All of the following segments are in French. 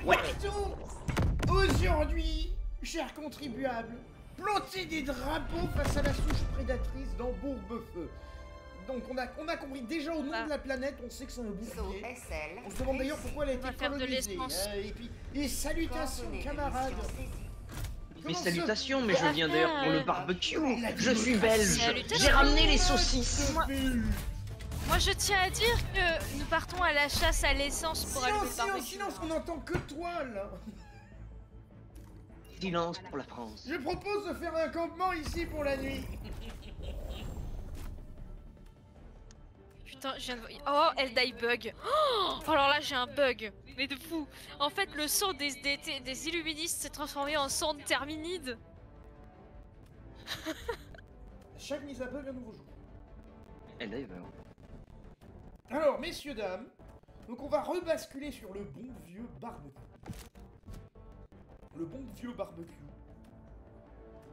Ouais. Aujourd'hui, chers contribuables, plantez des drapeaux face à la souche prédatrice dans Bourbefeu. Donc on a compris déjà au nom de la planète, on sait que c'est un bouclier. On se demande d'ailleurs pourquoi elle a été colonisée. Et salutations camarades. Mais salutations, mais je viens d'ailleurs pour le barbecue. Je suis belge. J'ai ramené les saucisses. Moi je tiens à dire que nous partons à la chasse à l'essence pour allumer le barbecue. Silence, on n'entend que toi là. Silence pour la France. Je propose de faire un campement ici pour la nuit. Putain, je viens de... Oh, elle die bug. Oh, alors là, j'ai un bug. Mais de fou. En fait, le sang des illuministes s'est transformé en sang de terminide. Chaque mise à bug, un nouveau jour. Elle diver. Alors, messieurs, dames, donc on va rebasculer sur le bon vieux barbecue. Le bon vieux barbecue.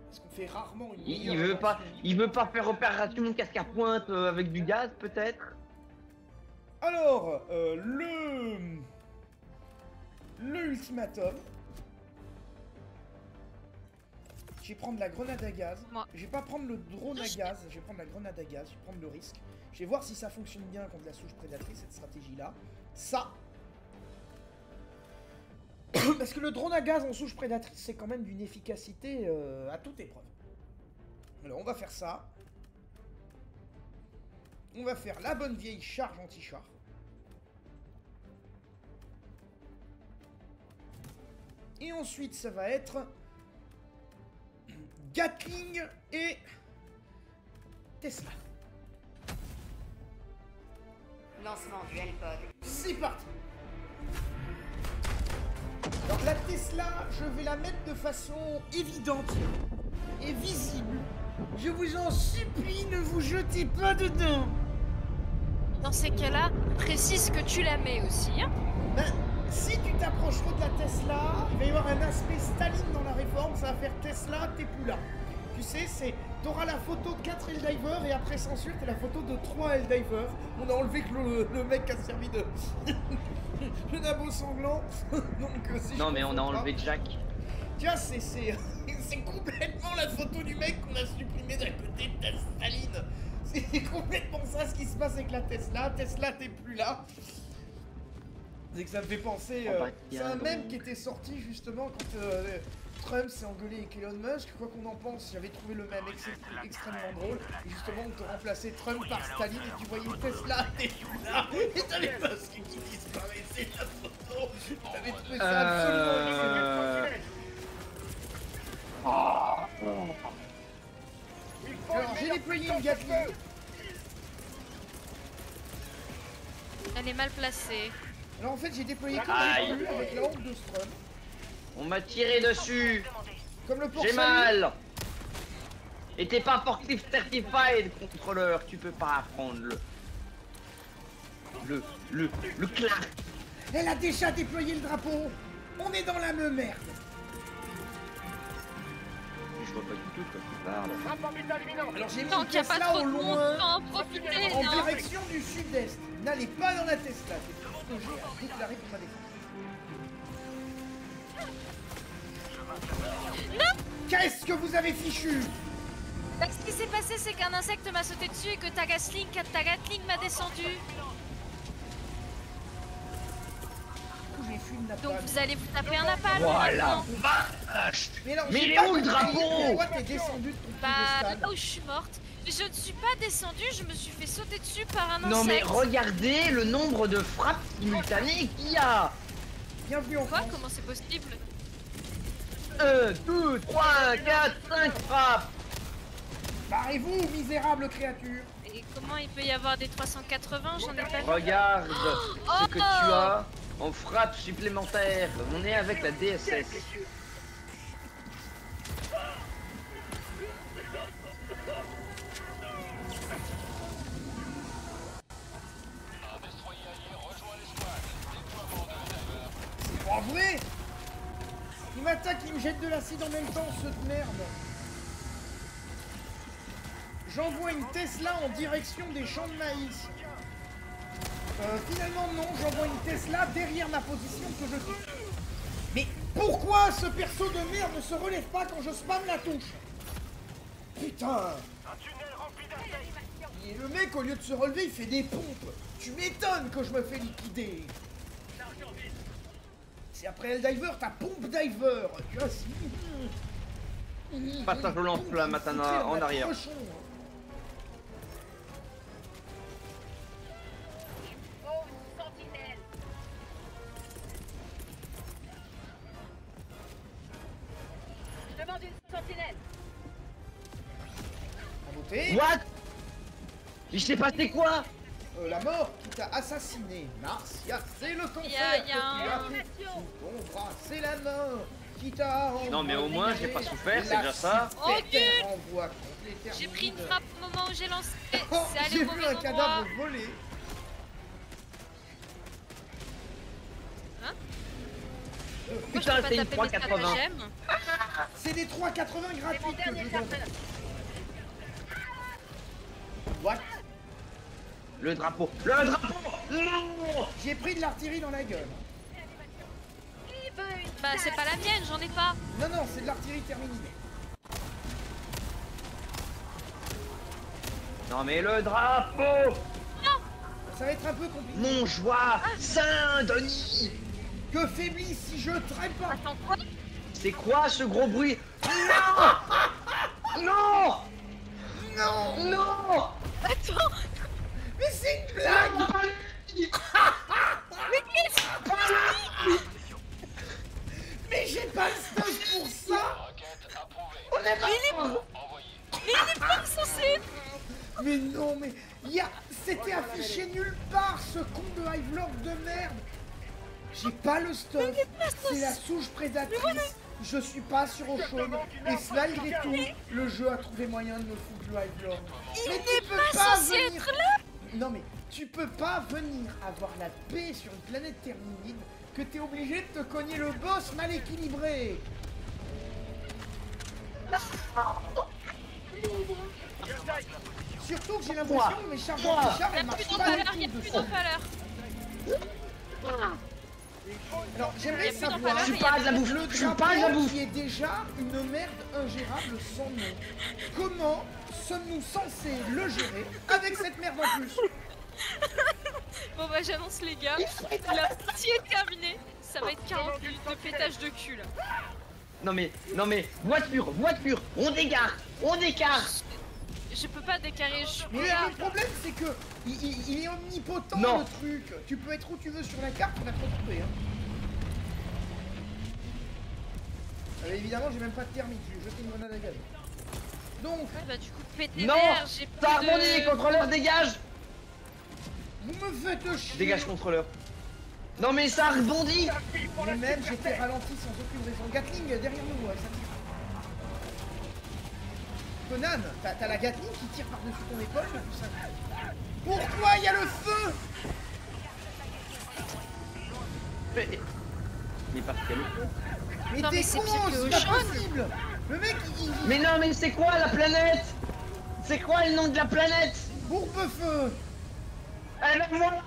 Parce qu'on fait rarement une... Il veut pas faire opération casque à pointe avec du gaz, peut-être? Alors, le ultimatum. Je vais prendre la grenade à gaz. Moi. Je vais pas prendre le drone à gaz, je vais prendre la grenade à gaz, je vais prendre le risque. Je vais voir si ça fonctionne bien contre la souche prédatrice, cette stratégie-là. Ça. Parce que le drone à gaz en souche prédatrice, c'est quand même d'une efficacité à toute épreuve. Alors, on va faire ça. On va faire la bonne vieille charge anti-char. Et ensuite, ça va être Gatling et Tesla. Lancement du L-Pod. C'est parti. Alors la Tesla, je vais la mettre de façon évidente et visible. Je vous en supplie, ne vous jetez pas dedans. Dans ces cas-là, précise que tu la mets aussi. Hein. Ben, si tu t'approches trop de la Tesla, il va y avoir un aspect Staline dans la réforme, ça va faire Tesla, t'es plus là. Tu sais, c'est... T'auras la photo de 4 Helldivers et après censure, t'as la photo de 3 Helldivers. On a enlevé que le mec qui a servi de... le nabo sanglant. Donc, si non, mais on a enlevé Jack. Tu vois, c'est complètement la photo du mec qu'on a supprimé d'un côté de ta Staline. C'est complètement ça ce qui se passe avec la Tesla. Tesla, t'es plus là. C'est que ça me fait penser... c'est un mème qui était sorti justement quand Trump s'est engueulé avec Elon Musk. Quoi qu'on en pense, j'avais trouvé le mème extrêmement drôle. Et justement, on te remplaçait Trump par Staline et tu voyais Tesla, t'es plus là. Et t'avais Musk qui disparaissait de la photo. T'avais trouvé ça absolument excellent. Alors, j'ai déployé une Gatling. Elle est mal placée. Alors en fait, j'ai déployé comme j'ai pu avec la honte de Strum. On m'a tiré dessus. Comme le J'ai mal. Et t'es pas forklift certified, contrôleur. Tu peux pas apprendre le clap. Elle a déjà déployé le drapeau. On est dans la merde. Je vois pas du tout quoi tu parles. Alors j'ai mis Tant une qu'il n'y a pas Tesla trop au de monde, loin, en profiter. en non. direction du sud-est. N'allez pas dans la Tesla, c'est tout ce que j'ai à déclarer pour ma défense. Non. Qu'est-ce que vous avez fichu? Bah, ce qui s'est passé, c'est qu'un insecte m'a sauté dessus et que ta Gatling m'a descendu. Donc vous allez vous taper un napalm. Voilà. Mais il est où le drapeau? Pourquoi t'es descendu de ton Bah piédestal? là où je suis morte. Je ne suis pas descendue, je me suis fait sauter dessus par un insecte. Non mais regardez le nombre de frappes simultanées qu'il y a. Bienvenue en Quoi? France. Comment c'est possible? 1, 2, 3, 4, 5 frappes. Barrez-vous, misérable créature. Et comment il peut y avoir des 380? J'en ai pas vu. Regarde Oh ce que tu as en frappe supplémentaire. On est avec la DSS. C'est pas vrai. Il m'attaque, il me jette de l'acide en même temps, ce merde. J'envoie une Tesla en direction des champs de maïs. Finalement non, j'envoie une Tesla derrière ma position que je suis. Mais pourquoi ce perso de merde ne se relève pas quand je spamme la touche? Putain! Et le mec, au lieu de se relever, il fait des pompes. Tu m'étonnes que je me fais liquider. C'est après Helldiver, t'as Pompe Diver. Tu vois, si... Passage au lance-flamme, Matana, en arrière. Oh, sentinelle. Je demande une sentinelle. À voter. What? Il s'est passé quoi? La mort qui t'a assassiné. Marcia, c'est le cancer Y a que tu as pris sous ton bras. C'est la mort qui t'a envoyé. Non mais au moins j'ai pas souffert, c'est déjà ça. Oh, Dieu. J'ai pris une frappe au moment où j'ai lancé. Oh, C'est allé j'ai au vu mauvais un endroit. cadavre voler. Hein? Putain, Moi, je peux c'est une pas taper mes 3,80. stratagèmes. C'est des 3,80 gratuits que je donne. What? Le drapeau. Le drapeau. Non. J'ai pris de l'artillerie dans la gueule. Bah, c'est pas la mienne, j'en ai pas. Non, non, c'est de l'artillerie terminée. Non mais le drapeau. Ça va être un peu compliqué. Montjoie, Saint-Denis. Que faiblis si je trépas. Attends, quoi? C'est quoi ce gros bruit? Non. Non. Non. Non. Attends. Mais c'est une blague. Mais qu'est-ce que Mais j'ai pas le stock pour ça. Mais il est pas censé. Mais non, mais c'était affiché nulle part, ce con de Hivelord de merde. J'ai pas le stock. C'est la souche prédatrice. Je suis pas sur eau chaude. Et malgré tout, le jeu a trouvé moyen de me foutre le Hivelord. Il n'est pas censé être là. Non mais tu peux pas venir avoir la paix sur une planète terminide que t'es obligé de te cogner le boss mal équilibré. Surtout que j'ai l'impression que mes charges d'anti-char elles marchent pas du Y'a tout plus dessus. d'enfaleur. Alors j'aimerais Y a plus savoir d'enfaleur, Je suis pas de la bouffe. le Je suis pas de la drapeau bouffe. qui est déjà une merde ingérable sans nom. Comment sommes-nous censés le gérer avec cette merde en plus? Bon bah j'annonce les gars, la partie est terminée. Ça va être 40 minutes de pétage de cul là. Non mais voiture, on dégare, on écarte. Je peux pas décarrer, je suis Mais là. le problème c'est que il est omnipotent Non. le truc. Tu peux être où tu veux sur la carte, on a trop trouvé. Hein. Évidemment j'ai même pas de thermite, je vais jeter une grenade à gaz. Donc, Ouais, bah du coup pété Non, vert, j'ai plus ça rebondit, de... contrôleur dégage. vous me faites chier. Dégage contrôleur. Non mais ça rebondit. Mais même j'étais ralenti sans aucune raison. Gatling derrière nous, ouais, ça tire. Conan, t'as la Gatling qui tire par-dessus ton épaule depuis 5 minutes. Pourquoi il y a le feu? Mais parce qu'il y a le feu. Mais Non, t'es mais c'est con, pire que c'est pas Ocean. possible. Le mec il Mais non mais c'est quoi la planète? C'est quoi le nom de la planète? Bourbe-feu. Eh ben voilà.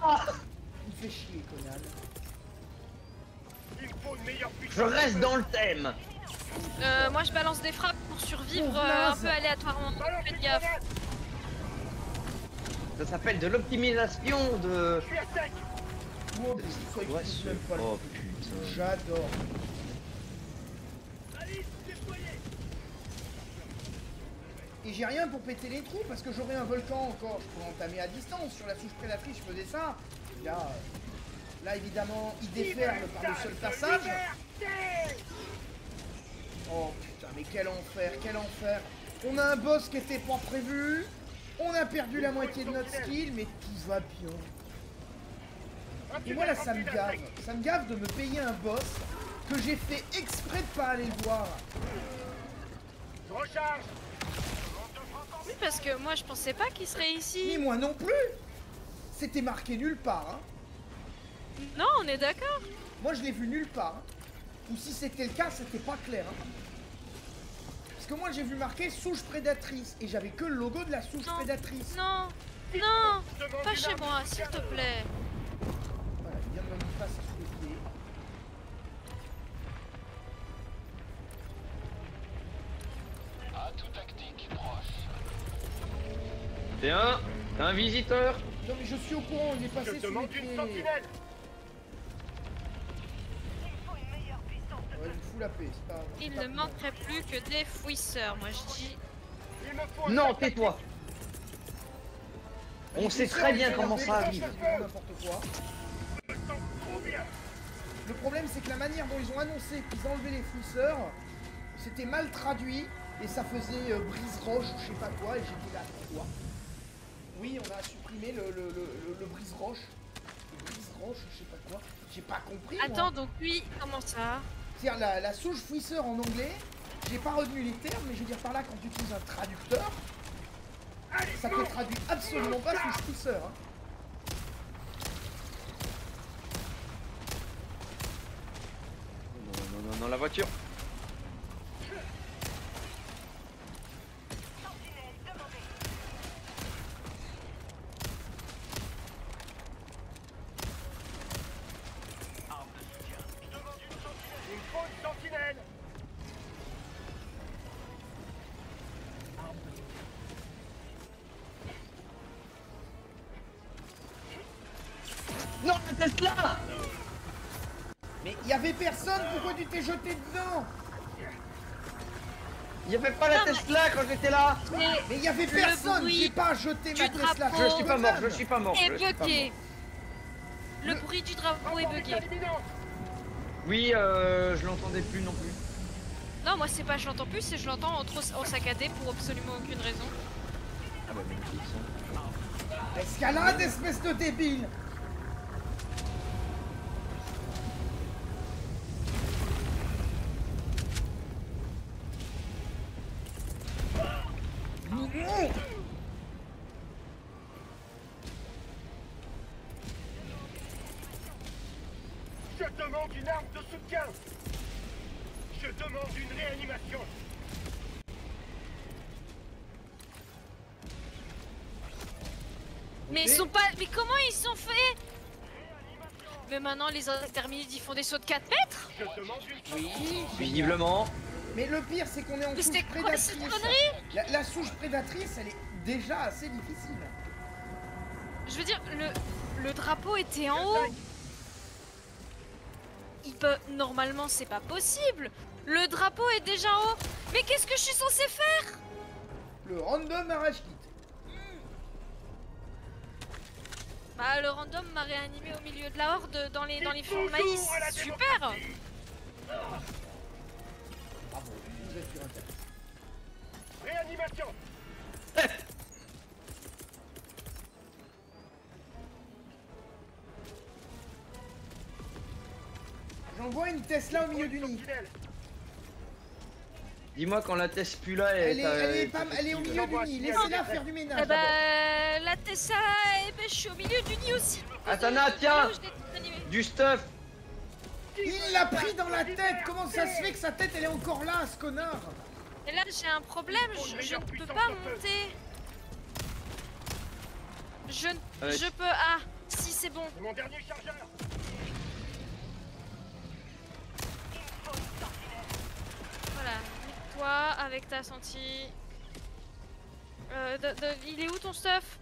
Il me fait chier, Conan. Je reste dans le thème. Moi je balance des frappes pour survivre Oh, un naze. peu aléatoirement. Faites gaffe. Ça s'appelle de l'optimisation de... Oh, mais c'est quoi, il Ouais, pousse même pas le oh truc. putain. J'adore. Et j'ai rien pour péter les trous parce que j'aurais un volcan encore. Je pourrais entamer à distance. Sur la souche prédatrice, je faisais ça. Et là évidemment, il déferle par le seul passage. Oh putain, mais quel enfer, quel enfer. On a un boss qui était pas prévu. On a perdu la moitié de notre skill, mais tout va bien. Et moi là, ça me gave. Ça me gave de me payer un boss que j'ai fait exprès de pas aller le voir. Oui parce que moi je pensais pas qu'il serait Mais ici. moi non plus. C'était marqué nulle part. Hein. Non on est d'accord. Moi je l'ai vu nulle part. Hein. Ou si c'était le cas, c'était pas clair. Hein. Parce que moi j'ai vu marqué souche prédatrice et j'avais que le logo de la souche Non. prédatrice. Non, non, pas chez moi, s'il te plaît. Voilà, il vient de me passer sous les pieds. un visiteur. Non mais je suis au courant, il est passé sous les pieds. Ouais, il fout la paix, c'est pas... Il ne manquerait plus que des fouisseurs, moi je dis. Non, tais-toi. On sait très bien comment ça arrive. N'importe quoi. Le problème c'est que la manière dont ils ont annoncé qu'ils enlevaient les fouisseurs, c'était mal traduit et ça faisait brise-roche ou je sais pas quoi et j'étais là, quoi. Oui, on a supprimé le brise-roche. Le brise-roche, je sais pas quoi. J'ai pas compris. Attends, moi. donc lui, comment ça? C'est-à-dire la souche fouisseur en anglais, j'ai pas retenu les termes, mais je veux dire par là, quand tu utilises un traducteur, ça te traduit absolument pas souche fouisseur. Hein. Non, la voiture. Non, la Tesla! Mais il y avait personne, pourquoi tu t'es jeté dedans? Il y avait pas la Tesla quand j'étais là! Mais il y avait personne, j'ai pas jeté ma Tesla. Je suis pas mort, je suis pas mort. Et bugué. Le bruit du drapeau est bugué. Oui, je l'entendais plus non plus. Non, moi c'est pas je l'entends plus, c'est je l'entends en saccadé pour absolument aucune raison. Ah bah magnifique ça. Escalade, espèce de débile! Je demande une arme de soutien. Je demande une réanimation. Mais ils sont pas. Mais comment ils sont fait? Mais maintenant les interminides ils font des sauts de 4 mètres? Je demande une Oui, Visiblement. mais le pire c'est qu'on est en Mais souche c'était quoi cette prédatrice. connerie? La souche prédatrice, elle est déjà assez difficile. Je veux dire, le drapeau était en haut. Il peut. Normalement c'est pas possible. Le drapeau est déjà en haut. Mais qu'est-ce que je suis censé faire? Le random arrache kit. Bah le random m'a réanimé au milieu de la horde dans les champs de maïs. Super. Ah bon, vous êtes sur un terrain. réanimation. J'envoie une Tesla au milieu du nid. Dis-moi quand la Tesla plus là, Elle est au milieu du nid. Laissez-la faire du ménage. Eh bah la Tessa, eh ben, je suis au milieu du nid aussi. Atana, tiens, du stuff. Il l'a pris dans la tête. Comment ça se fait que sa tête elle est encore là, ce connard? Et là j'ai un problème, je ne peux pas monter. Je peux. Ah, si c'est bon. Mon dernier chargeur. Voilà, nique-toi avec ta senti. Il est où ton stuff?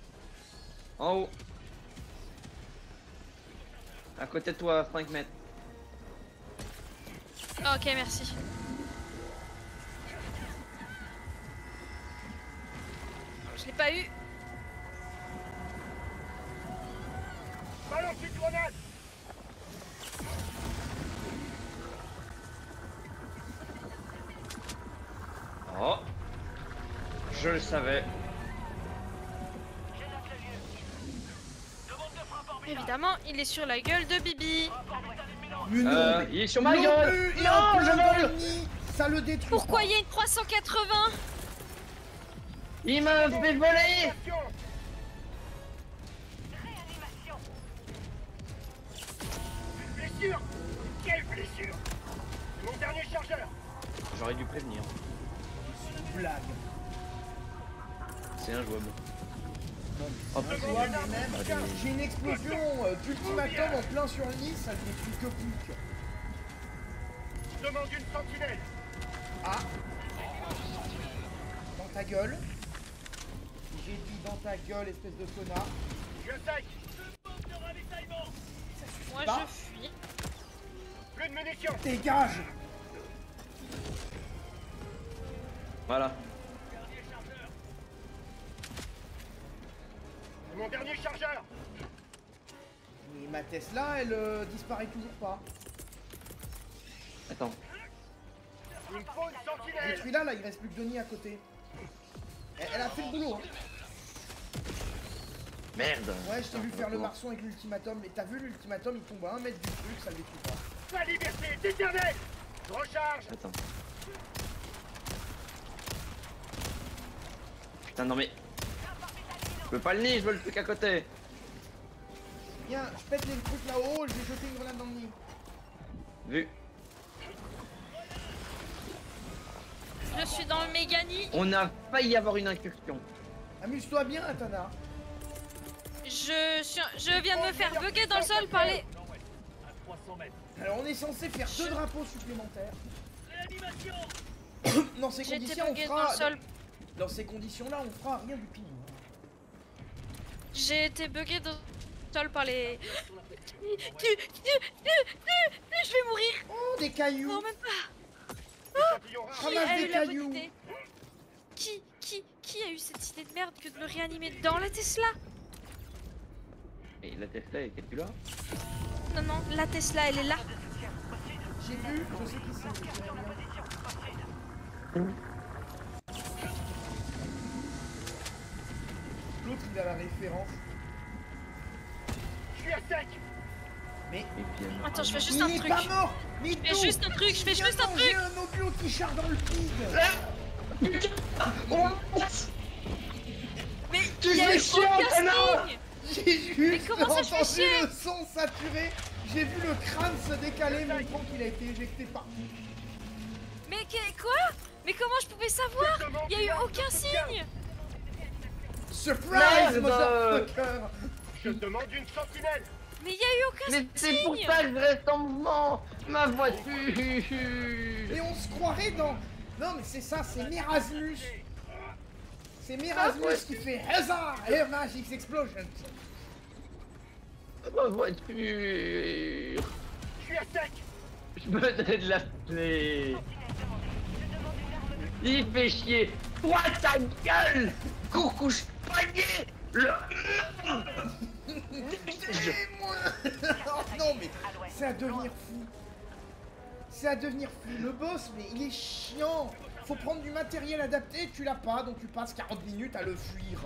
En haut. À côté de toi, 5 mètres. Ok, merci. Je l'ai pas eu. Balance une grenade. Oh. Je le savais. Évidemment, il est sur la gueule de Bibi. Mais non, Il est sur ma non gueule. plus, il est Non, en plein je dans vole. le nid. Ça le détruit. Pourquoi pas. il y a une 380? Il m'a fait voler. Blessure. Quelle blessure. Mon dernier chargeur. J'aurais dû prévenir. Blague. C'est injouable. Ouais, mais même, j'ai une explosion d'ultimatum en plein sur le nid, ça le détruit que plus. Je demande une sentinelle. Ah. Dans ta gueule. j'ai dit dans ta gueule, espèce de connard. Je sais. Moi Bah. je fuis. Plus de munitions. Dégage. Voilà. C'est mon dernier chargeur. Mais ma Tesla, elle disparaît toujours pas. Attends. Il me faut une sentinelle. Détruis là, il reste plus que Denis à côté. Elle a fait le boulot, hein. Merde. Ouais, je t'ai vu Attends, faire le attends. marçon avec l'ultimatum, mais t'as vu l'ultimatum, il tombe à 1 mètre du truc, ça le détruit pas. La liberté est éternelle. Je recharge. Attends. Putain, non mais. Je veux pas le nid, je veux le truc à côté. Viens, je pète les trucs là-haut, je vais jeter une grenade dans le nid. Vu. Je suis dans le méga nid. On a failli avoir une incursion. Amuse-toi bien, Atana. Je viens de me faire bugger dans le sol par les... Alors on est censé faire 2 drapeaux supplémentaires. Dans ces J'ai été conditions, on buggé dans fera... le sol. Dans ces conditions-là, on fera rien du tout. J'ai été buggé dans le sol par les... Je vais mourir. Oh, des cailloux. Non, même pas. Échantillon rare. Ramasse a des eu la bonne cailloux. idée? Qui a eu cette idée de merde que de le réanimer dans la Tesla? Et la Tesla, était plus là? Non, non, la Tesla, elle est là. J'ai vu, je sais qui c'est. je sais rien. L'autre, il a la référence. Je suis à sec. Mais Et bien. Attends, je fais juste il un est truc. pas mort. Mais Je fais juste un truc, je fais juste un truc. J'ai un obus qui char dans le vide. Mais Tu il y a fais eu chier, aucun connard. signe. J'ai juste comment ça, je fais entendu chier le son saturé. J'ai vu le crâne se décaler, montrant qu'il a été éjecté par. Mais quoi? Mais comment je pouvais savoir? Il y a eu aucun signe. Surprise, Merde. motherfucker. Je demande une sentinelle. Mais il y a eu aucun Mais signe. c'est pour ça que je reste en mouvement. Ma voiture. Et on se croirait dans. Non, mais c'est ça, c'est Merasmus. C'est Merasmus qui fait Hazard Air Magic Explosion. Ma voiture. Je suis à sec. Je me donne la clé. Il fait chier. Toi ta gueule. Coucouche panier. Le... Moi Oh non, mais c'est à devenir fou. C'est à devenir fou. Le boss, mais il est chiant. Faut prendre du matériel adapté, tu l'as pas, donc tu passes 40 minutes à le fuir.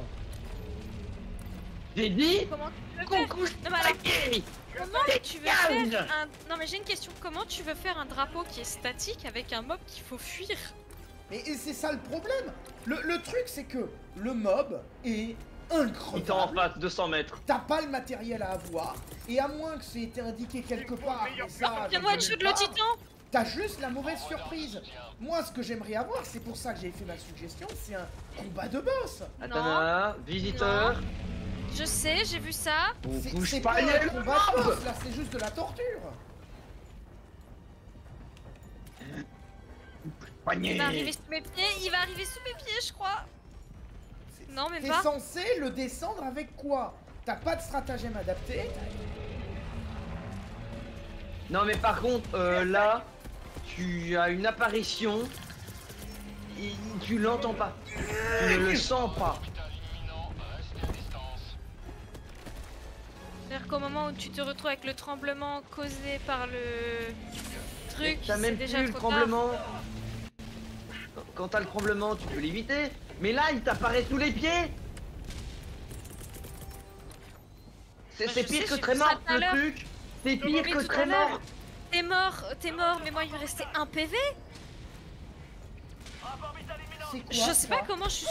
J'ai dit Comment tu veux faire? coucouche Non, mais alors, panier. comment tu veux faire un... Non mais j'ai une question. Comment tu veux faire un drapeau qui est statique avec un mob qu'il faut fuir? Mais c'est ça le problème. Le truc, c'est que le mob est Il t'en en incroyable. face 200 mètres. T'as pas le matériel à avoir, et à moins que ça ait été indiqué quelque part, mais ça, Viens-moi je de sais chute le pas, titan. t'as juste la mauvaise surprise. Moi, ce que j'aimerais avoir, c'est pour ça que j'ai fait ma suggestion, c'est un combat de boss. Atana, visiteur. Je sais, j'ai vu ça. C'est Coucouche pas panier. un combat de boss, là, c'est juste de la torture. Il va arriver Panier. sous mes pieds. Il va arriver sous mes pieds, je crois. Non, même T'es pas. censé le descendre avec quoi? T'as pas de stratagème adapté. Non mais par contre, là, tu as une apparition. Et tu l'entends pas. Tu ne le sens pas. C'est-à-dire qu'au moment où tu te retrouves avec le tremblement causé par le truc, T'as c'est même déjà plus le trop tard. tremblement. Quand t'as le tremblement, tu peux l'éviter. Mais là, il t'apparaît sous les pieds. C'est Bah, c'est je pire sais, que j'ai très vu ça mort tout à le l'heure. truc. C'est pire Mais que tout à très l'heure. mort. T'es mort, mais moi il me restait un PV. C'est quoi Je sais ça pas comment je suis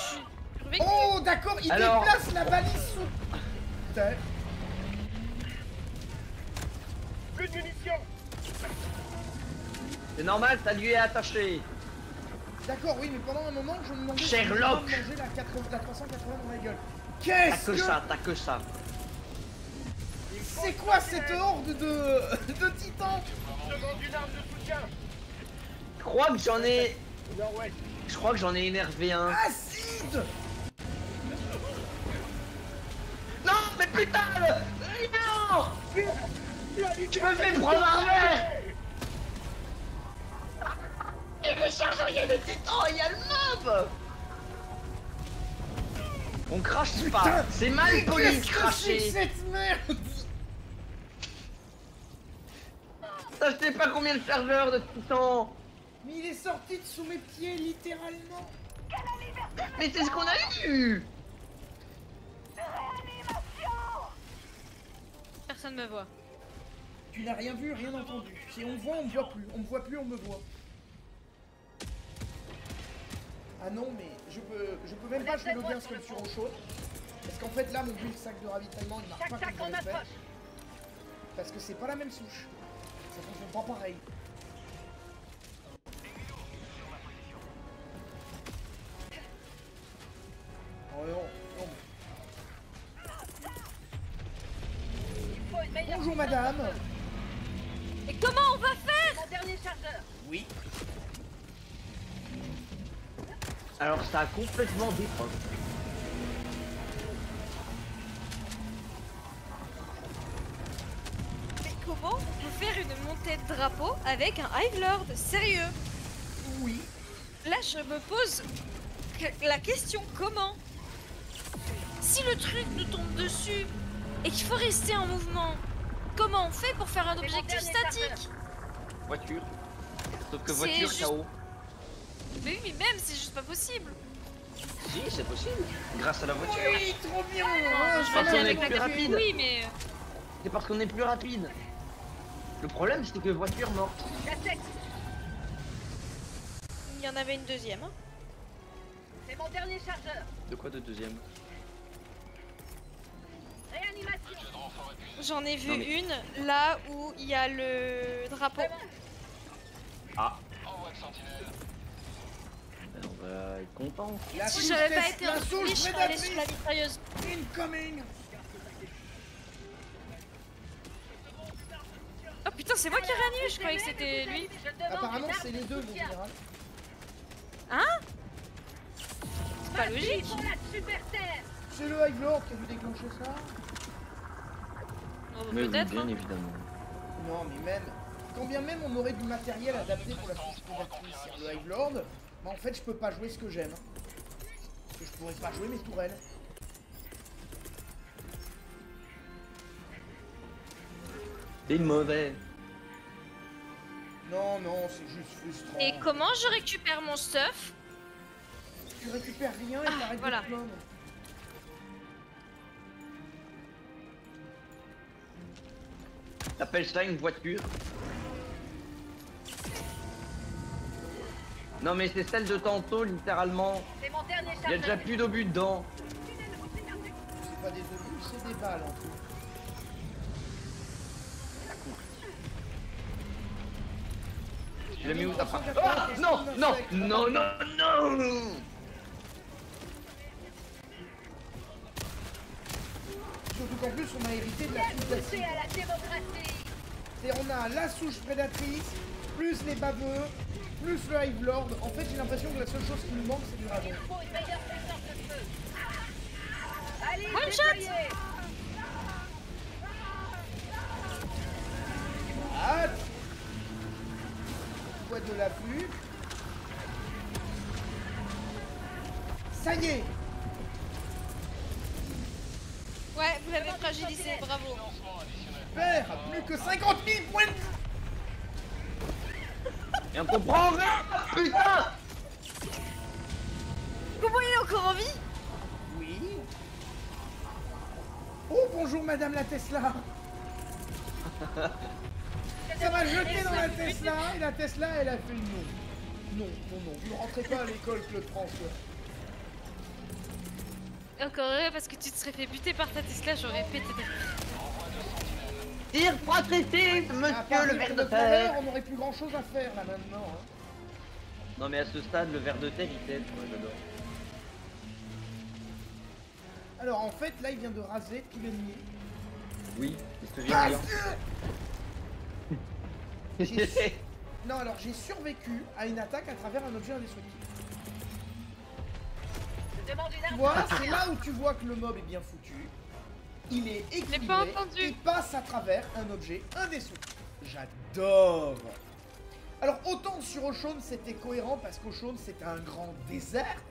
survécu. Oh, d'accord, il Alors- déplace la balise sous terre. Plus de munitions. C'est normal, ça lui est attaché. D'accord, oui, mais pendant un moment, je me demandais si Sherlock. je devais manger la 380 dans la gueule. T'as Qu'est-ce que que... ça, t'as que ça. C'est quoi cette horde de titans? Je demande une arme de soutien. Je crois que j'en ai. Nord-ouest. Je crois que j'en ai énervé un. Acide. putain non. Tu me fais prendre un verre. Et le chargeur, il y a le titan, il y a le mob. On crache pas, c'est mal poli de Qu'est-ce que c'est cracher. que cette merde? Ça, je sais pas combien de chargeurs de titan. Mais il est sorti de sous mes pieds, littéralement. Mais c'est ce qu'on a eu. Personne me voit. Tu n'as rien vu, rien entendu. Si on me voit, on me voit plus. On me voit plus, on me voit. Ah non, mais je peux même pas jouer l'audience comme sur eau chaude. Parce qu'en fait là, mon build sac de ravitaillement, il marche pas Tac, comme on je l'ai fait. approche. Parce que c'est pas la même souche. Ça fonctionne pas pareil. Oh non, non. Il faut une meilleure Bonjour puissance. madame. Et comment on va faire? Mon dernier chargeur. Oui. Alors ça a complètement défendu. Mais comment on peut faire une montée de drapeau avec un Hive Lord? Sérieux? Oui. Là, je me pose la question, comment? Si le truc nous tombe dessus et qu'il faut rester en mouvement, comment on fait pour faire un C'est mon objectif dernier statique? Voiture. Sauf que C'est voiture, juste- KO. Mais oui, mais même, c'est juste pas possible. Si, c'est possible. Grâce à la voiture. Oui, trop bien. Je parce vais qu'on aller est avec la plus carte. rapide. Oui, mais... C'est parce qu'on est plus rapide. Le problème, c'est que voiture morte. Cassette. Il y en avait une deuxième. Hein. C'est mon dernier chargeur. De quoi de deuxième? Réanimation. J'en ai vu Non, mais- une, là où il y a le drapeau. Ah. Ben, on va être content. La Si souche j'avais pas test- été la en souche je serais allée sur la prédatrice mitrailleuse. incoming. Oh putain, c'est moi qui réanime, je croyais que c'était lui. Je demande Apparemment une arme c'est les de deux mon soutien. général. Hein? C'est pas logique. Pour la super terre. C'est le Hive Lord qui a dû déclencher ça. Oh, Mais oui, peut-être. bien Hein. évidemment. Non mais même, quand bien même on aurait du matériel adapté pour la souche prédatrice et le Hive Lord, bah en fait je peux pas jouer ce que j'aime. Parce que je pourrais pas jouer mes tourelles. C'est mauvais. Non, non, c'est juste frustrant. Et comment je récupère mon stuff? Tu récupères rien et t'arrêtes voilà. de te plaindre. T'appelles ça une voiture? Non mais c'est celle de tantôt littéralement. C'est mon dernier Il y a déjà chargeur. plus d'obus dedans. C'est pas des obus, c'est des balles en tout. Tu l'as mis où ta frappe? Ah non, non, non, non, non. Surtout qu'en plus on a hérité de la souche Poussez d'acide. à la démocratie. Et on a la souche prédatrice, plus les baveux, plus le Hive Lord. En fait j'ai l'impression que la seule chose qui nous manque c'est du dragon. Il faut une meilleure puissance de feu. Allez, One shot. déployez. Ah, quoi de l'afflux. Ça y est. Ouais, vous l'avez fragilisé, bravo. Super, plus que 50 000 points de... Et on comprend rien. Putain. Comment il est encore en vie? Oui. Oh bonjour madame la Tesla. Ça m'a jeté dans la Tesla et la Tesla elle a fait non. Non, non, non, vous ne rentrez pas à l'école Claude François. Encore heureux parce que tu te serais fait buter par ta Tesla, j'aurais pété ta... Tire fratricide, À monsieur part le les ver tours de de travers, terre. on n'aurait plus grand chose à faire là maintenant. Hein. Non mais à ce stade, le ver de terre il t'aide, moi j'adore. Alors en fait là il vient de raser tout l'ennemi. Oui, c'est ce que Ah, j'ai dit. J'ai- Non alors j'ai survécu à une attaque à travers un objet indestructible. Je demande une Tu arme vois, de c'est soutien. là où tu vois que le mob est bien foutu. il est l'ai équilibré, pas entendu. il passe à travers un objet indestructible. J'adore. Alors autant sur Oshun c'était cohérent parce qu'Oshun c'était un grand désert.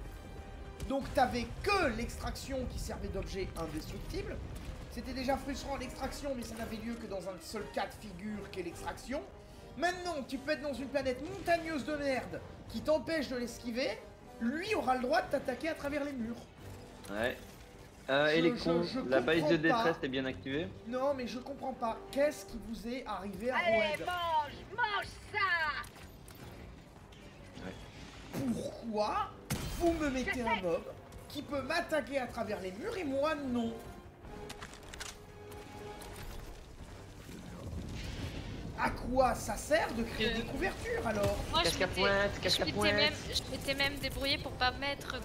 Donc t'avais que l'extraction qui servait d'objet indestructible. C'était déjà frustrant l'extraction, mais ça n'avait lieu que dans un seul cas de figure qu'est l'extraction. Maintenant, tu peux être dans une planète montagneuse de merde qui t'empêche de l'esquiver. Lui aura le droit de t'attaquer à travers les murs. Ouais. Et les cons, la balise de comprends pas. détresse est bien activée. Non, mais je comprends pas. Qu'est-ce qui vous est arrivé à Allez, Roed? mange ça! Pourquoi vous me mettez un mob qui peut m'attaquer à travers les murs et moi non? À quoi ça sert de créer des couvertures alors? Moi, Casque à pointe, casque à pointe. je m'étais même débrouillée pour pas mettre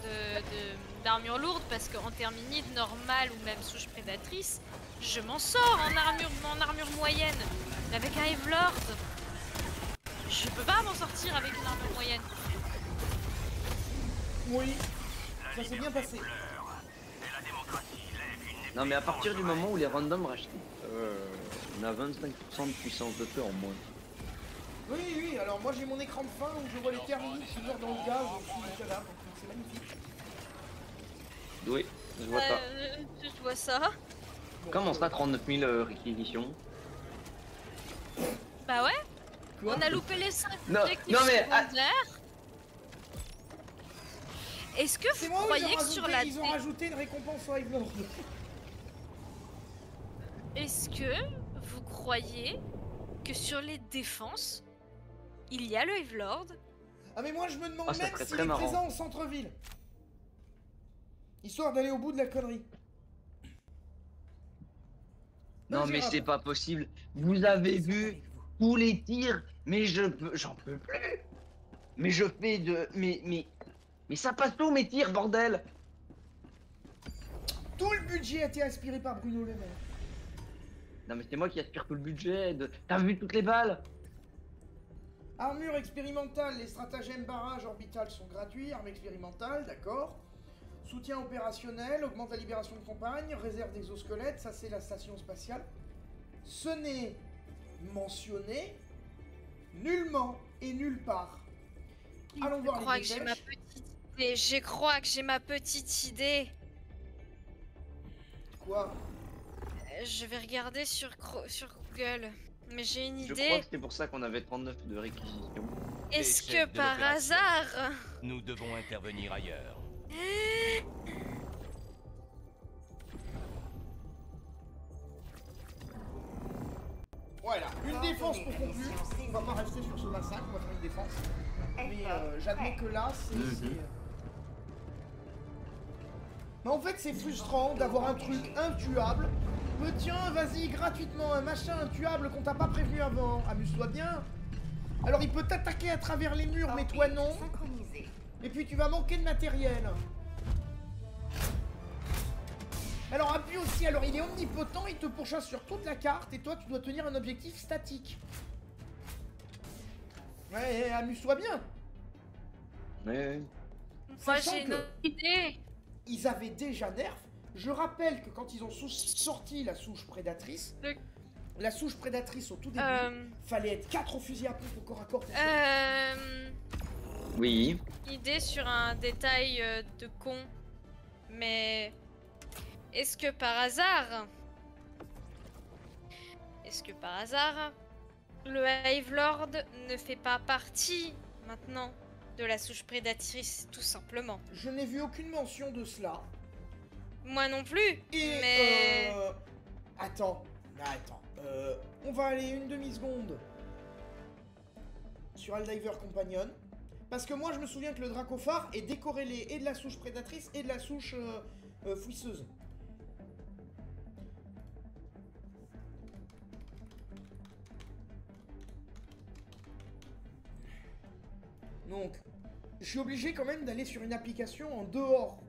d'armure lourde parce qu'en terminide normale ou même souche prédatrice, je m'en sors en armure moyenne. Mais avec un Evelord, je peux pas m'en sortir avec une armure moyenne. Oui, ça s'est bien passé. Non mais à partir du moment où les randoms rachètent, on a 25% de puissance de feu en moins. Oui, oui, alors moi j'ai mon écran de fin où je vois les terminites qui meurent dans le gaz au-dessus du cadavre, donc c'est magnifique. Oui, je vois ça. Je vois ça. Bon, Comment ça, 39 000 réquisitions? Bah ouais, Quoi? on a loupé les 5 Non, objectifs non, mais, secondaires. Est-ce que C'est vous moi où croyez que sur la ils ont rajouté une récompense au Hive Lord. Est-ce que vous croyez que sur les défenses, il y a le Evelord? Ah mais moi je me demande Ah, ça même serait s'il très est marrant. présent au centre-ville. Histoire d'aller au bout de la connerie. Non mais Gérard. c'est pas possible. Vous avez vu tous les tirs, mais j'en peux plus. Mais je fais de, mais ça passe où mes tirs, bordel? Tout le budget a été aspiré par Bruno Le Maire. Non mais c'est moi qui aspire tout le budget. T'as vu toutes les balles? Armure expérimentale, les stratagèmes barrage orbital sont gratuits. Arme expérimentale, d'accord. Soutien opérationnel, augmente la libération de compagne, réserve d'exosquelettes, ça c'est la station spatiale. Ce n'est mentionné nullement et nulle part. Allons voir les dépêches. Je crois que j'ai ma petite idée. Quoi? Je vais regarder sur Google. Mais j'ai une Je idée. crois que c'est pour ça qu'on avait 39 de réquisition. Est-ce que Échec de par l'opération. hasard... Nous devons intervenir ailleurs. Voilà, une défense pour conclure. On va pas rester sur ce massacre, on va faire une défense. Mais j'admets que là, c'est... Mais en fait, c'est frustrant d'avoir un truc intuable. Mais tiens, vas-y, gratuitement, un machin intuable qu'on t'a pas prévenu avant. Amuse-toi bien. Alors, il peut t'attaquer à travers les murs, mais toi non. Et puis, tu vas manquer de matériel. Alors, appuie aussi, alors il est omnipotent, il te pourchasse sur toute la carte, et toi, tu dois tenir un objectif statique. Ouais, amuse-toi bien. Ouais. Moi Sachant j'ai une que- autre idée. Ils avaient déjà nerf. Je rappelle que quand ils ont sorti la souche prédatrice, Le- la souche prédatrice au tout début, fallait être 4 au fusil à pompe au corps à corps. Pour Oui. Idée sur un détail de con. Mais... Est-ce que par hasard... Le Hive Lord ne fait pas partie, maintenant, de la souche prédatrice, tout simplement? Je n'ai vu aucune mention de cela. Moi non plus, Et mais... Attends. On va aller une demi-seconde sur Aldiver Companion. Parce que moi je me souviens que le Dracophare est décorrélé et de la souche prédatrice et de la souche fouisseuse. Donc, je suis obligé quand même d'aller sur une application en dehors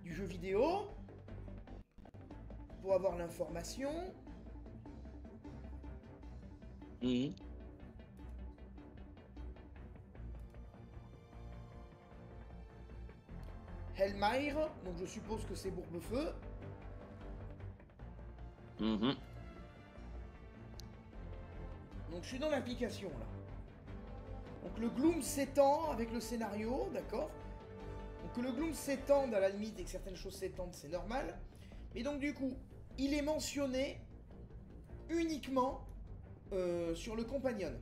du jeu vidéo pour avoir l'information. Mhm. Helmire, donc je suppose que c'est Bourbefeu. Mhm. Donc je suis dans l'application là. Donc le gloom s'étend avec le scénario, d'accord? Donc que le gloom s'étende à la limite et que certaines choses s'étendent, c'est normal. Mais donc du coup, il est mentionné uniquement sur le compagnon.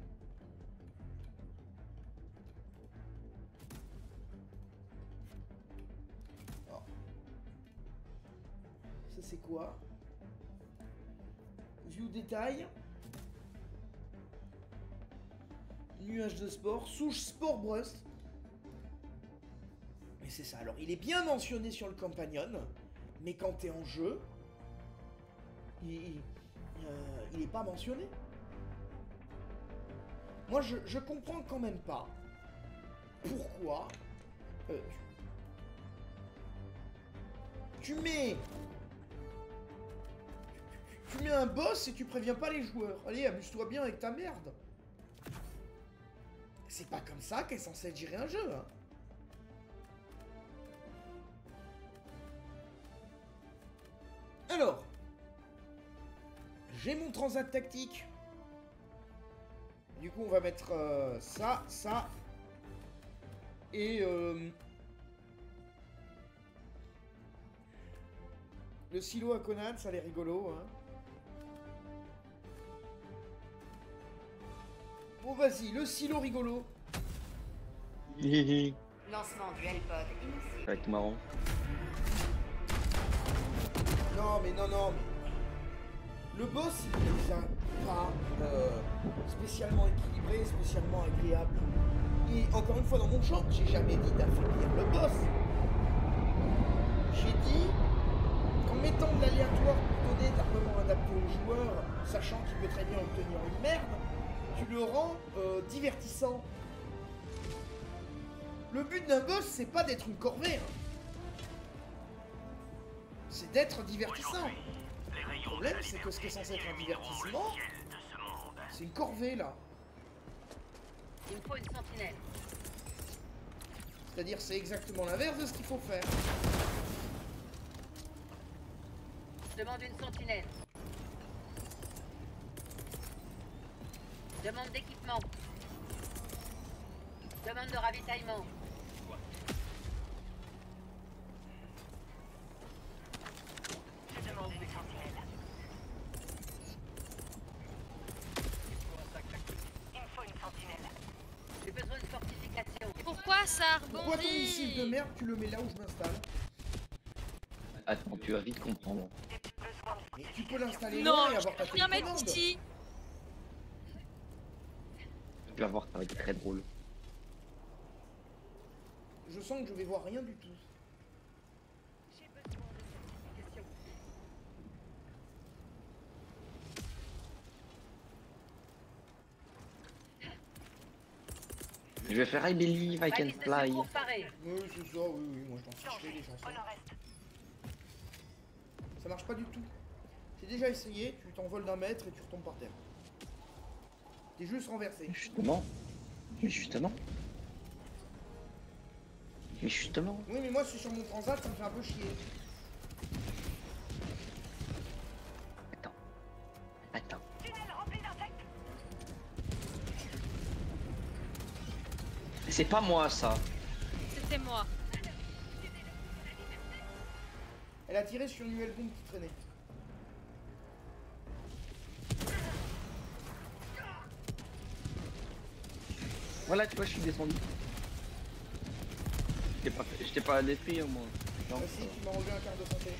Alors. Ça c'est quoi? View détail. Nuage de sport. Souche sport brust. Mais c'est ça. Alors il est bien mentionné sur le compagnon. Mais quand t'es en jeu, il est pas mentionné. Moi, je comprends quand même pas pourquoi tu mets un boss et tu préviens pas les joueurs. Allez, amuse-toi bien avec ta merde. C'est pas comme ça qu'est censé être gérer un jeu, hein. Alors, j'ai mon transat tactique. Du coup, on va mettre ça, ça. Et le silo à Conan, ça a l'air rigolo, hein. Bon, vas-y, le silo rigolo. Hihi. Lancement du L-Pod initié. Ça va être marrant. Non, mais non, non, mais... Le boss, il est déjà pas spécialement équilibré, spécialement agréable. Et encore une fois, dans mon short, j'ai jamais dit d'affaiblir le boss. J'ai dit qu'en mettant de l'aléatoire pour donner d'armement adapté aux joueurs, sachant qu'il peut très bien obtenir une merde, tu le rends divertissant. Le but d'un boss, c'est pas d'être une corvée, hein. C'est d'être divertissant. Le problème, c'est que ce qui est censé être un divertissement, c'est une corvée, là. Il me faut une sentinelle. C'est-à-dire, c'est exactement l'inverse de ce qu'il faut faire. Demande une sentinelle. Demande d'équipement. Demande de ravitaillement. Je demande une sentinelle. Il me faut une sentinelle. J'ai besoin de fortification. Pourquoi ça Pourquoi ton missile de rebondit? merde, tu le mets là où je m'installe? Attends, tu vas vite comprendre. Mais tu peux l'installer Non, loin et je avoir ta peux rien mettre télécommande. ici. Tu vas voir, ça va être très drôle. Je sens que je vais voir rien du tout. J'ai besoin de fortification. Je vais faire I believe I can Balise de fly. secours parée. Oui, c'est ça, oui, oui, moi je t'en ficherai les chansons. Ça marche pas du tout. J'ai déjà essayé, tu t'envoles d'un mètre et tu retombes par terre. T'es juste renversé. Justement. Mais justement. Mais justement. Oui, mais moi je suis sur mon transat, ça me fait un peu chier. Attends. Attends. Tunnel rempli d'insectes. C'est pas moi ça. C'était moi. Elle a tiré sur une nouvelle bombe qui traînait. Voilà, tu vois, je suis descendu. Je t'ai pas détruit au moins. Non. Ah si, tu m'as enlevé un quart de santé.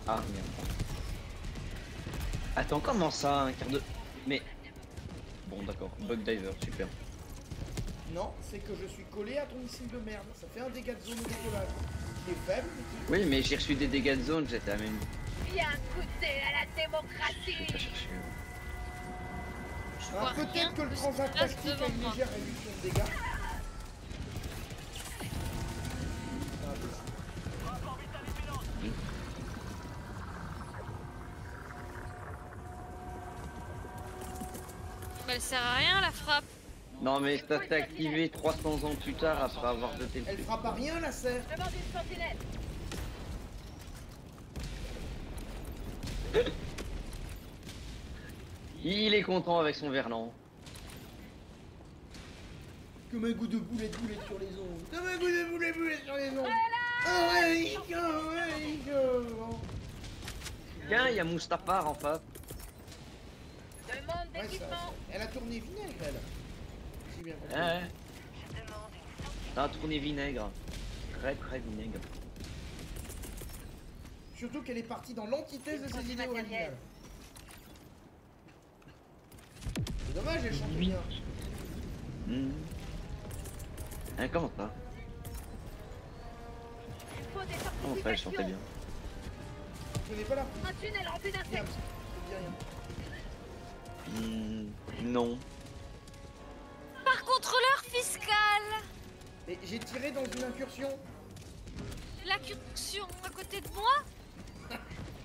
Ah merde. Attends, comment ça, un quart de... Mais... Bon d'accord, bug diver, super. Non, c'est que je suis collé à ton missile de merde. Ça fait un dégât de zone au décollage. Qui est faible, mais qui... Oui, mais j'ai reçu des dégâts de zone, j'étais à même... Viens goûter à la Je vais pas démocratie. chercher. Je Alors vois rien peut-être que le de ce qui transat se passe tactique a devant une moi. légère réduction de dégâts. Mais elle sert à rien la frappe. Non mais ça s'est activé 300 ans plus tard après avoir jeté le Elle truc. fera pas rien, la serre. Demande une sentinelle. Il est content avec son verlan. Comme un goût de boulet sur les ondes. Comme un goût de boulet sur les ondes. Oh ouais, Rico, ouais, Rico. Tiens, il y a Mustapha en face. Demande Ouais, d'équipement. elle a tourné vinaigre, elle. J'ai bien compris. Ouais. Ça a tourné vinaigre. Très vinaigre. Surtout qu'elle est partie dans l'antithèse de ses idées originales. C'est dommage, elle chante bien. Hein, comment ça? Il faut des Comment ça, elle chantait fortifications. bien? Je connais pas la Un tunnel rempli Bien, d'insectes. je dis rien. Non. Par contrôleur fiscal. Et j'ai tiré dans une incursion L'incursion à côté de moi.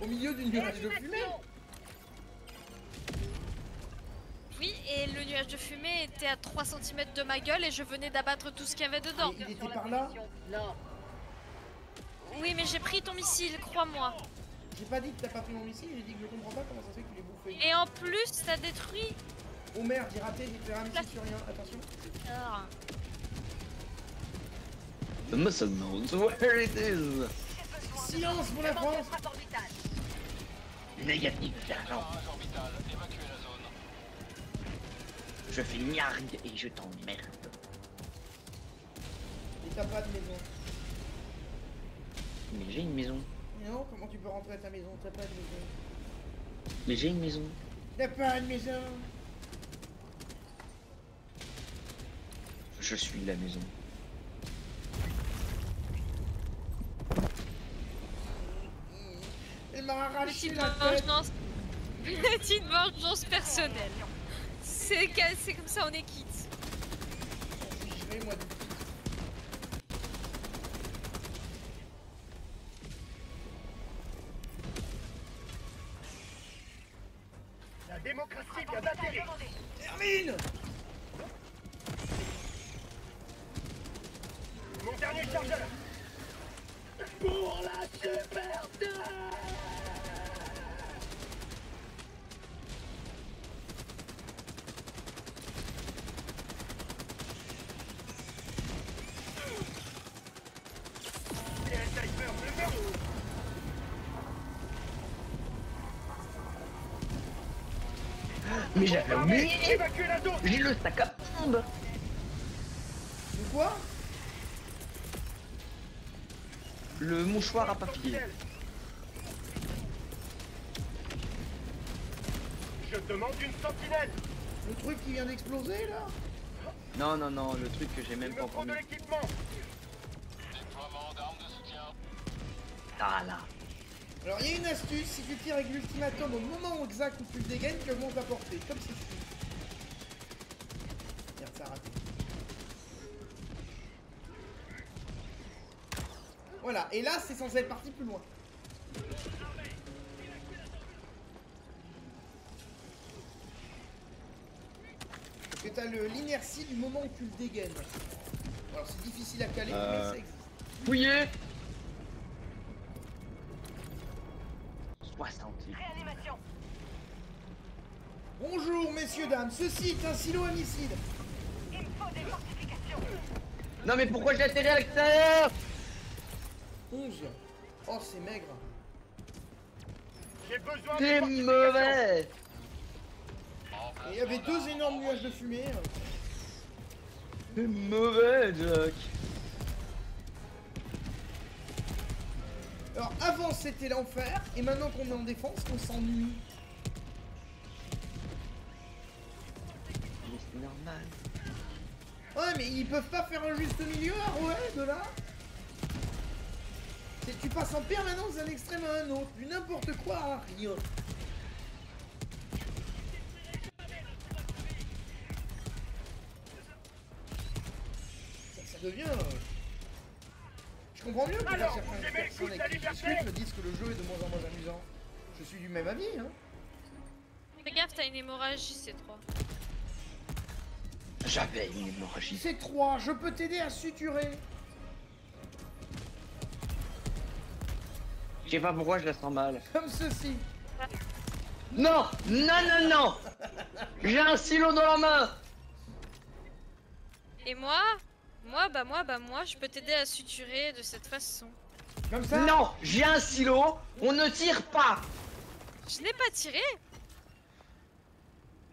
au milieu d'une nuage de fumée. Réanimation. Oui, et le nuage de fumée était à 3 cm de ma gueule et je venais d'abattre tout ce qu'il y avait dedans. Et il était Sur la par là. position. Non. Oui, mais j'ai pris ton missile, crois-moi. J'ai pas dit que t'as pas pris mon missile, j'ai dit que je comprends pas comment ça se fait que tu l'aies bouffé. Et en plus, t'as détruit. Oh merde, j'ai raté, j'ai fait un missile sur rien, attention. Ah. The muscle knows where it is. Silence pour la Demande de France. frappe orbitale. Négatif, sergent. Je fais gnargue et je t'emmerde. Et t'as pas de maison. Mais j'ai une maison. Non, comment tu peux rentrer à ta maison? T'as pas de maison. Mais j'ai une maison. T'as pas de maison. Je suis la maison. Elle m'a arraché Petite la tête. vengeance. Petite vengeance personnelle. C'est comme ça, on est quitte. Je vais moi du La démocratie vient d'atterrir. Hermine. Mon dernier chargeur. Pour la super 2. Mais j'avais oublié. Évacuez la zone. J'ai le sac à bombe. De quoi? Le mouchoir à papier. Je demande une sentinelle. Le truc qui vient d'exploser là? Non, non, non, le truc que j'ai Il même me pas faut encore de mis. l'équipement. Ah là. Alors il y a une astuce, si tu tires avec l'ultimatum au moment exact où tu le dégaines, tu augmentes la portée, comme ceci. Merde, ça a raté. Voilà, et là c'est censé être parti plus loin. Parce que t'as l'inertie du moment où tu le dégaines. Alors c'est difficile à caler, mais ça existe. Fouillé. 60. Réanimation. Bonjour messieurs, dames, ceci est un silo à missiles. Il me faut des fortifications. Non mais pourquoi j'ai atterri à l'extérieur? 11. Oh c'est maigre. J'ai besoin de C'est fortifications. mauvais. Et il y avait deux énormes nuages de fumée. C'est mauvais, Jack. Alors avant c'était l'enfer, et maintenant qu'on est en défense, on s'ennuie. Mais c'est normal. Ouais mais ils peuvent pas faire un juste milieu, ouais, de là. Tu passes en permanence d'un extrême à un autre, du n'importe quoi à rien. Ça devient... Je comprends mieux que Alors, certaines vous aimez le personnes coup de la avec qui je liberté discute me disent que le jeu est de moins en moins amusant. Je suis du même avis, hein. Fais gaffe, t'as une hémorragie, c'est 3. J'avais une hémorragie. C'est 3, je peux t'aider à suturer. Je sais pas pourquoi je la sens mal. Comme ceci. Non, non, non, non. J'ai un silo dans la main. Et moi, je peux t'aider à suturer de cette façon. Comme ça? Non, j'ai un silo. On ne tire pas. Je n'ai pas tiré.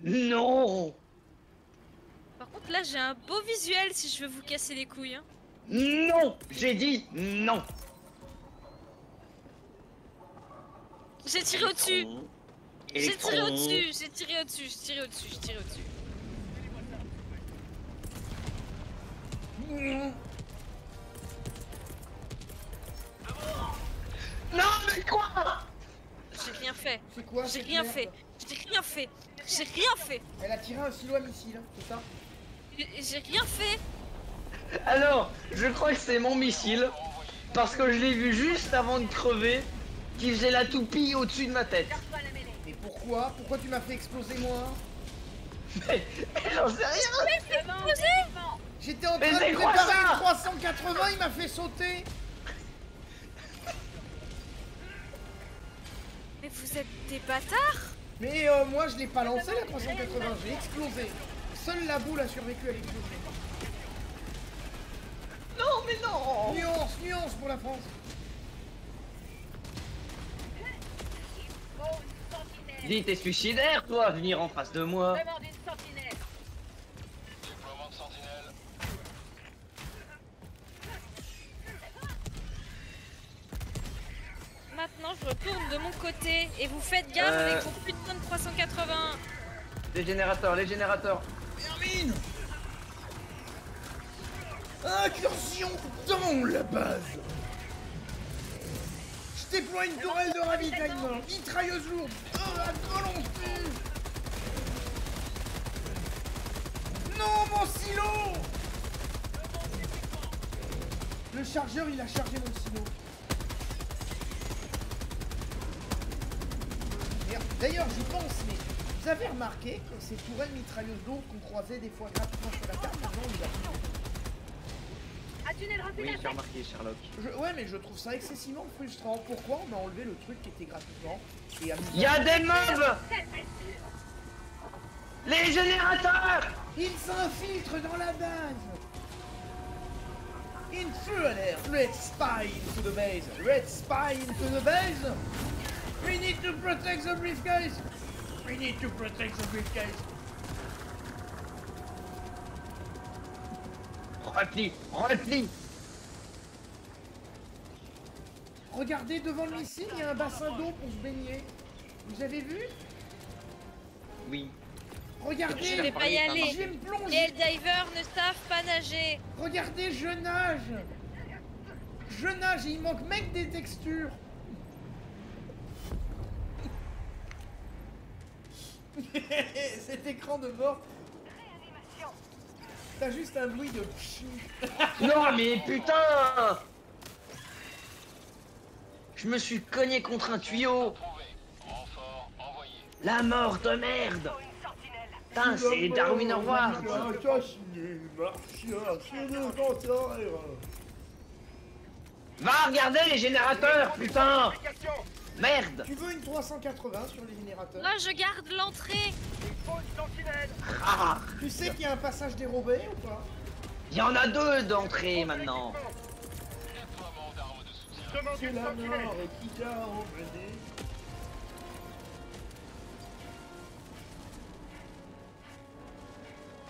Non. Par contre, là, j'ai un beau visuel si je veux vous casser les couilles. Hein. Non, j'ai dit non. J'ai tiré au-dessus. J'ai tiré Électron. au-dessus. J'ai tiré au-dessus. J'ai tiré au-dessus. J'ai tiré au-dessus. Non, mais quoi? J'ai rien fait. C'est quoi? J'ai cette rien merde fait. J'ai rien fait. J'ai rien fait. Elle a tiré un silo à missile, hein, c'est ça? J'ai rien fait. Alors, je crois que c'est mon missile. Parce que je l'ai vu juste avant de crever. Qui faisait la toupie au-dessus de ma tête. Garde-toi la mêlée. Mais pourquoi? Pourquoi tu m'as fait exploser moi? Mais j'en sais rien. Devant, Posé. devant. J'étais en Mais train de c'est quoi préparer ça? une 380, il m'a fait sauter. Mais vous êtes des bâtards. Mais moi je l'ai pas lancé la 380, j'ai explosé. Seule la boule a survécu à l'explosion. Non, mais non. Nuance, nuance pour la France. Oh, une sentinelle. Dis, t'es suicidaire, toi, venir en face de moi. Demande une sentinelle. Maintenant, je retourne de mon côté et vous faites gaffe avec vos putains de 380. Les générateurs, les générateurs. Hermine! Incursion dans la base! Je déploie une tourelle de ravitaillement, mitrailleuse lourde, à volonté! Non, mon silo! Le chargeur, il a chargé mon silo. Merde. D'ailleurs, j'y pense, mais vous avez remarqué que ces tourelles mitrailleuses lourdes qu'on croisait des fois gratuitement sur la carte, maintenant on les a plus. Un tunnel rempli Oui, j'ai d'insectes. remarqué, Sherlock. Ouais, mais je trouve ça excessivement frustrant. Pourquoi on a enlevé le truc qui était gratuitement et amusant? Y a des mobs. Les générateurs. Il s'infiltre dans la base. Intruder, red spy into the base. Red spy into the base. We need to protect the briefcase. We need to protect the briefcase. Repli, repli. Regardez devant le missile, il y a un bassin d'eau pour se baigner. Vous avez vu? Oui. Regardez, Je vais pas y aller. je vais me Les plonger. Helldivers ne savent pas nager. Regardez, je nage. Je nage, il manque même des textures. Cet écran de bord. T'as juste un bruit de pchi. Non, mais putain. Je me suis cogné contre un tuyau. La mort de merde. Putain, c'est Darwin Award. Va regarder les générateurs, putain. Application. Merde. Tu veux une 380 sur les générateurs? Moi, je garde l'entrée. Il faut une sentinelle. Ah, Tu sais qu'il y a un passage dérobé ou pas? il y en a deux d'entrée maintenant. Demande C'est une la sentinelle. mort et qui t'a emmené.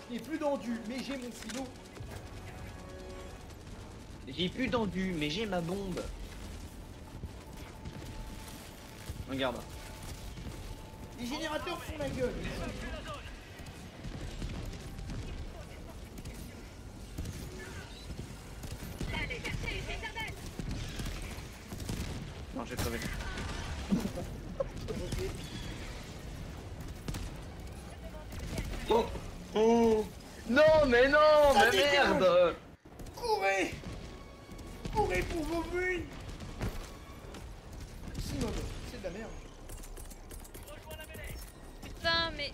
Je n'ai plus d'endu, mais j'ai mon silo. J'ai plus d'endu, mais j'ai ma bombe. Regarde. Les générateurs font la gueule. Non, j'ai crevé. Oh, oh. Non, mais non, Ça mais dégage. merde. Courez! Courez pour vos buts! Simone, c'est de la merde. Putain, mais.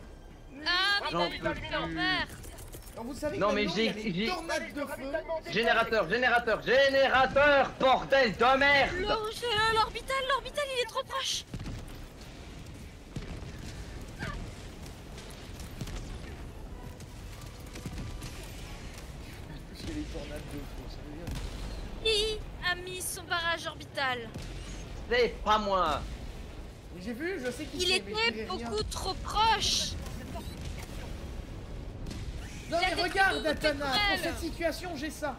Ah, mais J'en t'as peux vu le plus. vert. Alors vous savez que Non, mais maintenant, il y a j'ai- des tornades de feu. Générateur, générateur, générateur, bordel de merde. L'orbital, il est trop proche. tornades de feu, ça devient... Qui a mis son barrage orbital? C'est pas moi. J'ai vu, je sais qui Il c'est, mais je était dirai rien. beaucoup trop proche. Non Il a mais des regarde, coups de Atana, pour pétrole. cette situation, j'ai ça.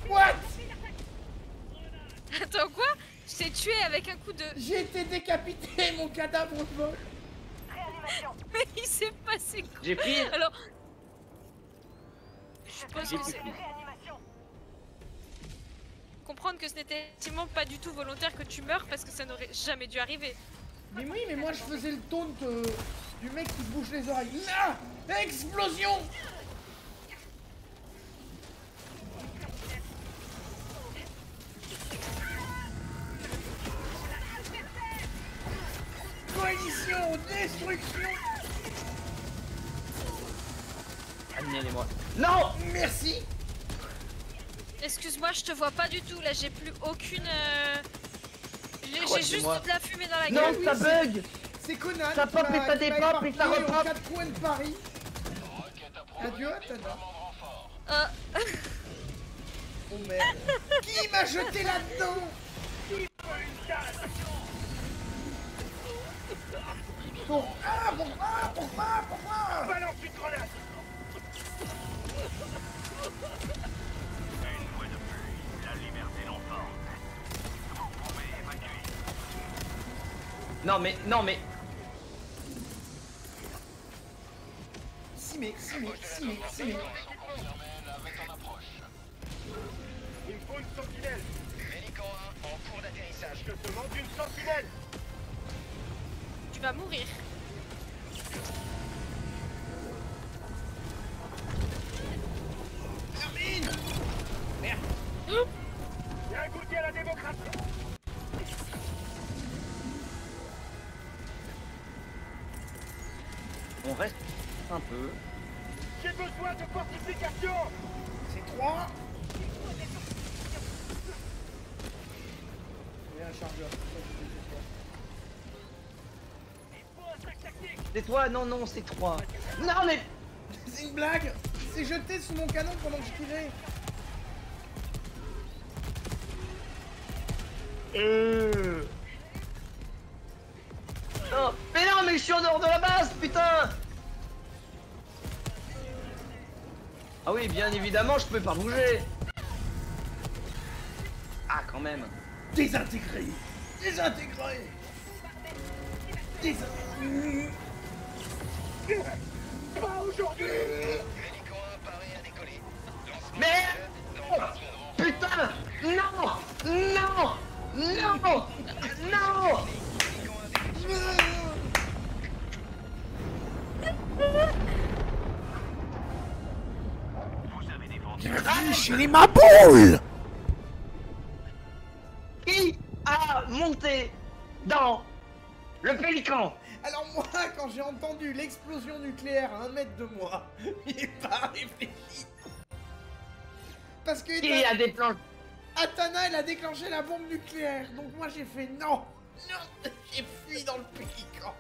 What? Attends quoi? Je t'ai tué avec un coup de... J'ai été décapité, mon cadavre vole. Réanimation. Mais il s'est passé quoi? J'ai pris. Alors... Je pense J'ai que pris. c'est... Réanimation. Comprendre que ce n'était effectivement pas du tout volontaire que tu meurs parce que ça n'aurait jamais dû arriver. Mais oui, mais moi je faisais le taunt du mec qui bouge les oreilles. Là! Explosion! Coalition, destruction! Admirez-moi. Non! Merci! Excuse-moi, je te vois pas du tout. Là, j'ai plus aucune... J'ai crois que juste c'est moi. de la fumée dans la Non, gueule. oui, ça c'est- bug! C'est Conan Ça qui pop m'a- et ça qui m'a dépop et ça éparpillé aux repop. 4 coins de Paris. Adieu, Atana. Oh merde. Qui m'a jeté là-dedans? Pourquoi? Balance une grenade. Non mais, non mais. Simé. Il me faut une sentinelle. Hélico 1 en cours d'atterrissage. Je te demande une sentinelle. Tu vas mourir. Termine. Merde. Il y a un goûter à la démocratie. On reste un peu. J'ai besoin de fortification. C'est 3. Il y a un chargeur. C'est toi? Non, non, c'est 3. Non mais. C'est une blague. Il s'est jeté sous mon canon pendant que je tirais. Non, mais non, mais je suis en dehors de la base, putain! Ah oui, bien évidemment, je peux pas bouger. Ah, quand même. Désintégré. Pas aujourd'hui. Mais... Putain! Non! Non! Non! Non! Chez ma boule. Qui a monté dans le pélican? Alors moi, quand j'ai entendu l'explosion nucléaire à 1 mètre de moi, j'ai pas réfléchi. Parce que Qui a déclenché? Atana, elle a déclenché la bombe nucléaire. Donc moi, j'ai fait non. Non, j'ai fui dans le pélican.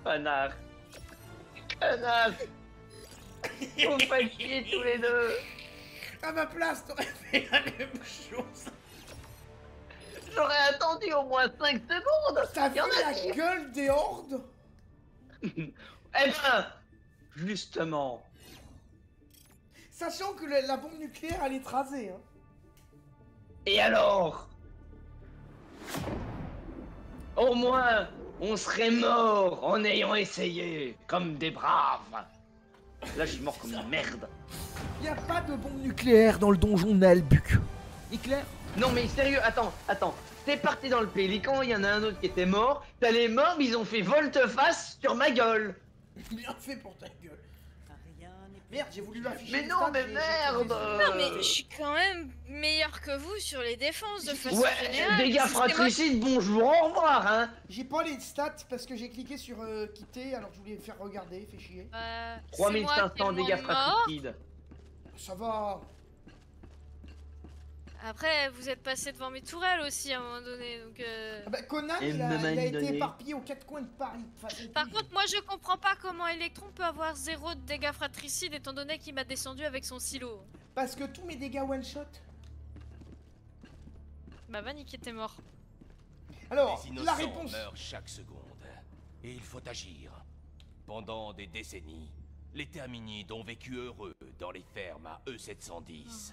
Connard. Connard. Vous faites chier tous les deux. À ma place, t'aurais fait la même chose. J'aurais attendu au moins 5 secondes. T'as vu Y en a la qui- gueule des hordes? Eh ben, justement. Sachant que la bombe nucléaire, elle est rasée. Hein. Et alors? Au moins, on serait mort en ayant essayé, comme des braves. Là, je suis mort comme une merde. Y a pas de bombe nucléaire dans le donjon Nalbuck. C'est clair? Non mais sérieux, attends. T'es parti dans le pélican, il y en a un autre qui était mort. T'as les morts, mais ils ont fait volte-face sur ma gueule. Bien fait pour ta gueule. Merde, j'ai voulu afficher. Mais les non, stats, mais j'ai merde. Non mais je suis quand même meilleur que vous sur les défenses de façon Ouais, générale. dégâts C'est moi- fratricides, bonjour, au revoir, hein. J'ai pas les stats parce que j'ai cliqué sur quitter alors que je voulais faire regarder, fait chier. c'est moi 3500 tellement dégâts mort. fratricides. Ça va. Après, vous êtes passé devant mes tourelles aussi à un moment donné, donc... Ah bah, Conan, Et il me a été donner. éparpillé aux quatre coins de Paris. Enfin, c'est Par tout. contre, moi je comprends pas comment Electron peut avoir 0 de dégâts fratricides étant donné qu'il m'a descendu avec son silo. Parce que tous mes dégâts one-shot. Bah va niquer, t'es mort. Alors, Les la innocents réponse... meurent chaque seconde. Et il faut agir. Pendant des décennies, les Terminides ont vécu heureux dans les fermes à E710.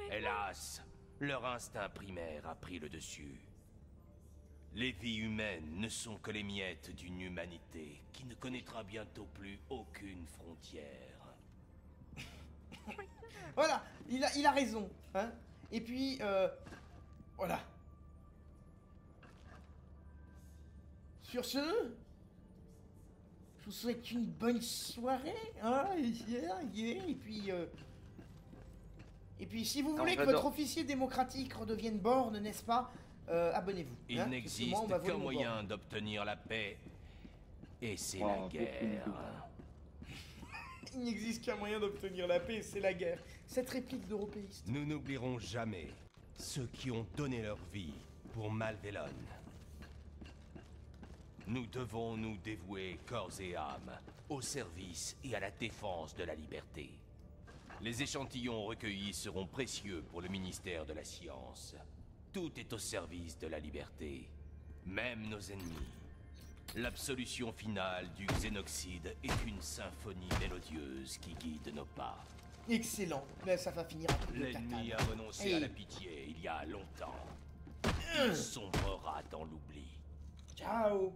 Hélas, leur instinct primaire a pris le dessus. Les vies humaines ne sont que les miettes d'une humanité qui ne connaîtra bientôt plus aucune frontière. Voilà, il a raison. Hein. Et puis, voilà. Sur ce, je vous souhaite une bonne soirée. Hein, et puis, si vous voulez que votre officier démocratique redevienne borne, n'est-ce pas, abonnez-vous. Il hein, n'existe parce que moi, on m'a volé qu'un mon moyen borne. d'obtenir la paix, et c'est Oh, la guerre. Il n'existe qu'un moyen d'obtenir la paix, c'est la guerre. Cette réplique d'européiste. Nous n'oublierons jamais ceux qui ont donné leur vie pour Malvellon. Nous devons nous dévouer corps et âme au service et à la défense de la liberté. Les échantillons recueillis seront précieux pour le ministère de la Science. Tout est au service de la liberté, même nos ennemis. L'absolution finale du Xénoxide est une symphonie mélodieuse qui guide nos pas. Excellent. Là, ça va finir un peu de L'ennemi a tatane. renoncé Hey. à la pitié il y a longtemps. Il sombrera dans l'oubli. Ciao.